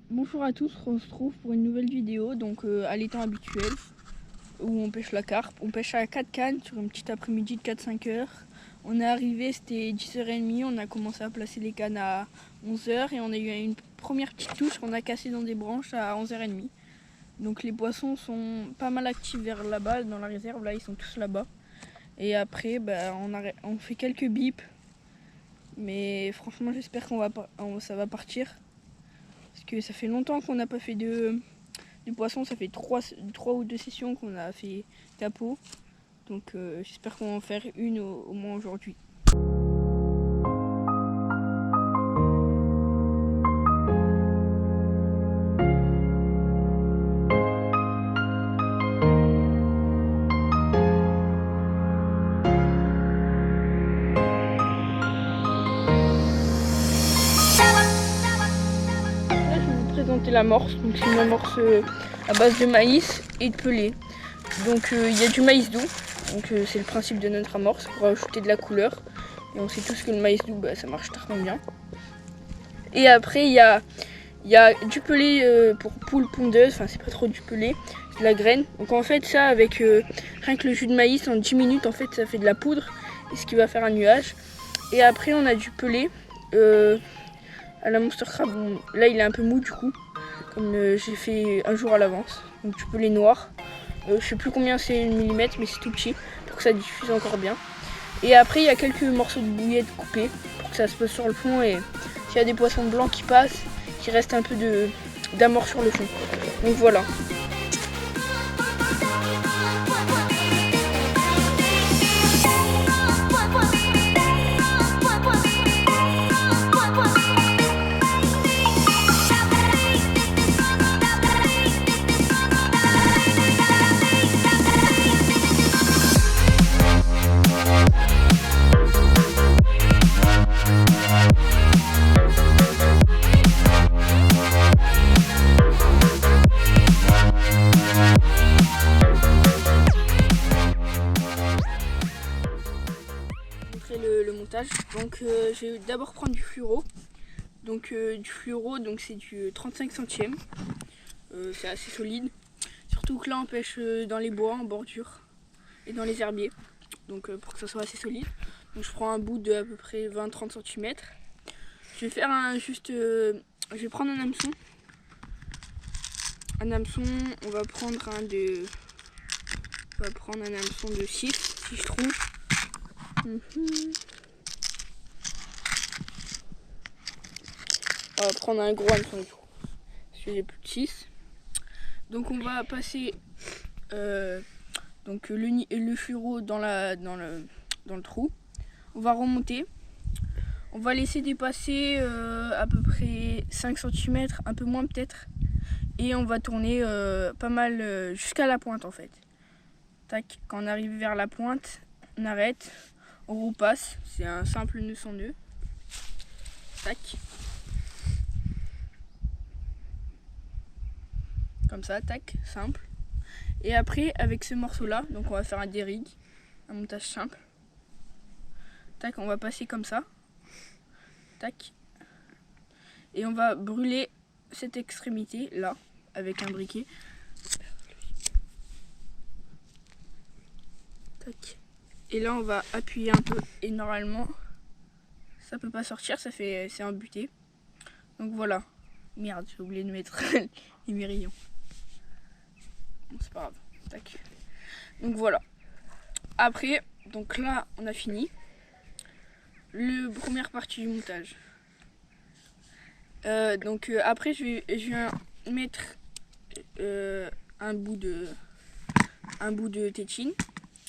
Bonjour à tous, on se retrouve pour une nouvelle vidéo, donc à l'étang habituel, où on pêche la carpe. On pêche à 4 cannes sur une petite après-midi de 4-5 heures. On est arrivé, c'était 10h30, on a commencé à placer les cannes à 11h et on a eu une première petite touche qu'on a cassée dans des branches à 11h30. Donc les poissons sont pas mal actifs vers là-bas, dans la réserve, là ils sont tous là-bas. Et après, on fait quelques bips, mais franchement j'espère ça va partir. Parce que ça fait longtemps qu'on n'a pas fait du poisson, ça fait 3 ou 2 sessions qu'on a fait capot. Donc j'espère qu'on va en faire une au moins aujourd'hui. Là je vais vous présenter l'amorce. Donc c'est une amorce à base de maïs et de pelé. Donc il y a du maïs doux. Donc c'est le principe de notre amorce pour ajouter de la couleur. Et on sait tous que le maïs doux ça marche très bien. Et après il y a du pelé pour poule pondeuse, enfin c'est pas trop du pelé, c'est de la graine. Donc en fait ça avec rien que le jus de maïs en 10 minutes en fait ça fait de la poudre, et ce qui va faire un nuage. Et après on a du pelé à la Monster Crab, bon, là il est un peu mou du coup, comme j'ai fait un jour à l'avance. Donc du pelé noir, je sais plus combien c'est le millimètre mais c'est tout petit pour que ça diffuse encore bien. Et après il y a quelques morceaux de bouillettes coupés pour que ça se pose sur le fond, et s'il y a des poissons blancs qui passent, qu'il reste un peu d'amorce sur le fond. Donc voilà. Le montage. Donc je vais d'abord prendre du fluoro. Donc du fluoro, donc c'est du 35 centièmes. C'est assez solide. Surtout que là on pêche dans les bois en bordure et dans les herbiers. Donc pour que ça soit assez solide. Donc je prends un bout de à peu près 20-30 cm. Je vais faire je vais prendre un hameçon. Un hameçon, on va prendre un hameçon de 6 si je trouve. On va prendre un gros hameçon du coup, parce que j'ai plus de 6. Donc on va passer donc le fluoro dans le trou. On va remonter. On va laisser dépasser à peu près 5 cm, un peu moins peut-être. Et on va tourner pas mal jusqu'à la pointe en fait. Tac, quand on arrive vers la pointe, on arrête, on repasse. C'est un simple nœud sans nœud. Tac. Comme ça, tac, simple. Et après, avec ce morceau-là, donc on va faire un dérig, un montage simple. Tac, on va passer comme ça. Tac. Et on va brûler cette extrémité là, avec un briquet. Tac. Et là, on va appuyer un peu, et normalement, ça peut pas sortir, c'est embuté. Donc voilà. Merde, j'ai oublié de mettre les mirillons. Bon, c'est pas grave. Tac. Donc voilà. Après, donc là, on a fini. La première partie du montage. Après, je vais mettre un bout de tétine.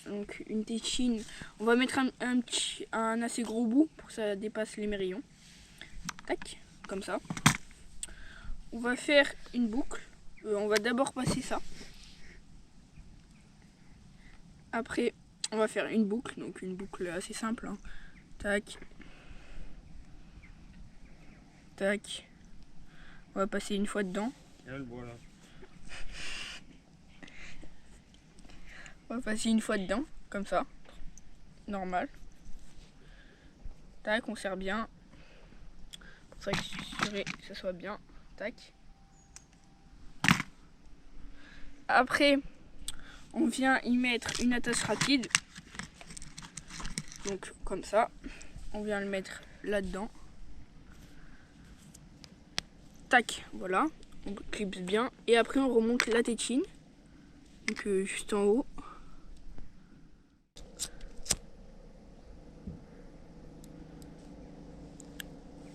Donc une tétine, on va mettre un assez gros bout pour que ça dépasse les mérillons. Tac, comme ça. On va faire une boucle. On va d'abord passer ça. Après, on va faire une boucle, donc une boucle assez simple. Hein. Tac. Tac. On va passer une fois dedans. Voilà. On va passer une fois dedans, comme ça. Normal. Tac, on serre bien. Pour s'assurer que ça soit bien. Tac. Après, on vient y mettre une attache rapide. Donc comme ça, on vient le mettre là-dedans. Tac, voilà, on clipse bien. Et après on remonte la tétine. Donc juste en haut.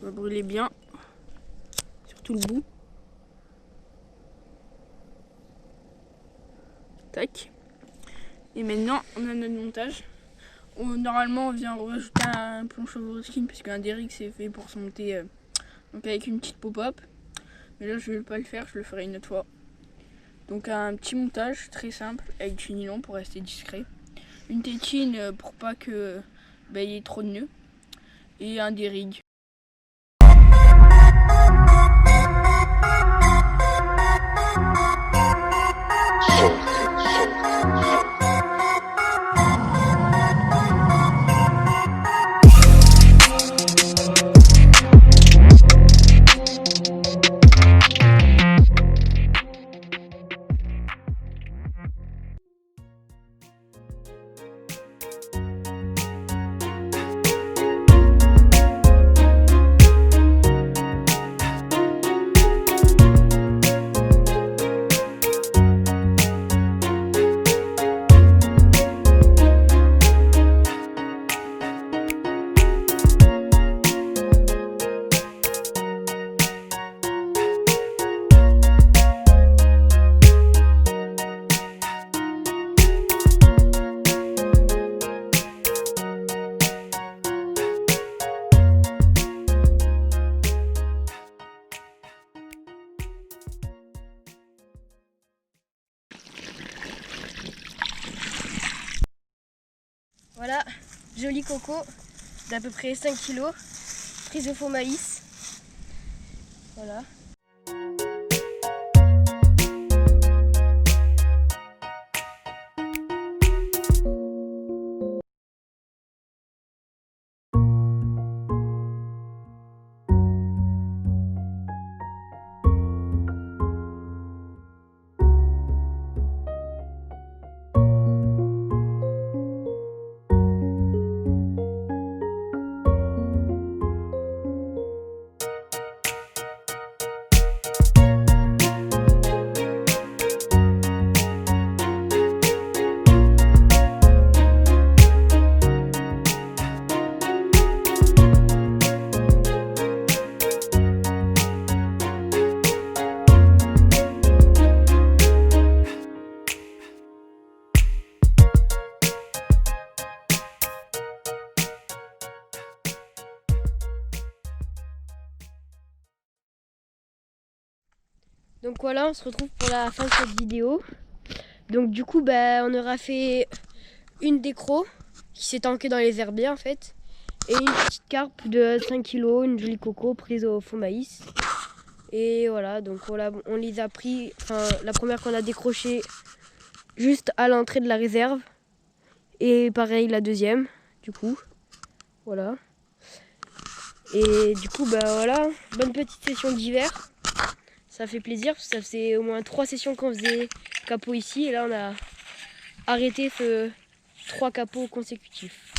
On va brûler bien, surtout le bout. Tac. Et maintenant on a notre montage. Normalement on vient rajouter un plomb Chevrolet parce qu'un derrick c'est fait pour se monter donc avec une petite pop-up. Mais là je ne vais pas le faire, je le ferai une autre fois. Donc un petit montage très simple avec du nylon pour rester discret. Une tétine pour pas que y ait trop de nœuds. Et un derrick. Voilà, joli coco d'à peu près 5 kg, prise au faux maïs. Voilà. Donc voilà, on se retrouve pour la fin de cette vidéo. Donc du coup, on aura fait une décro qui s'est tankée dans les herbiers en fait. Et une petite carpe de 5 kg, une jolie coco prise au faux maïs. Et voilà, donc on les a pris, enfin la première qu'on a décrochée juste à l'entrée de la réserve. Et pareil la deuxième, du coup. Voilà. Et du coup, voilà, bonne petite session d'hiver. Ça fait plaisir parce que ça faisait au moins 3 sessions qu'on faisait capot ici et là on a arrêté 3 capots consécutifs.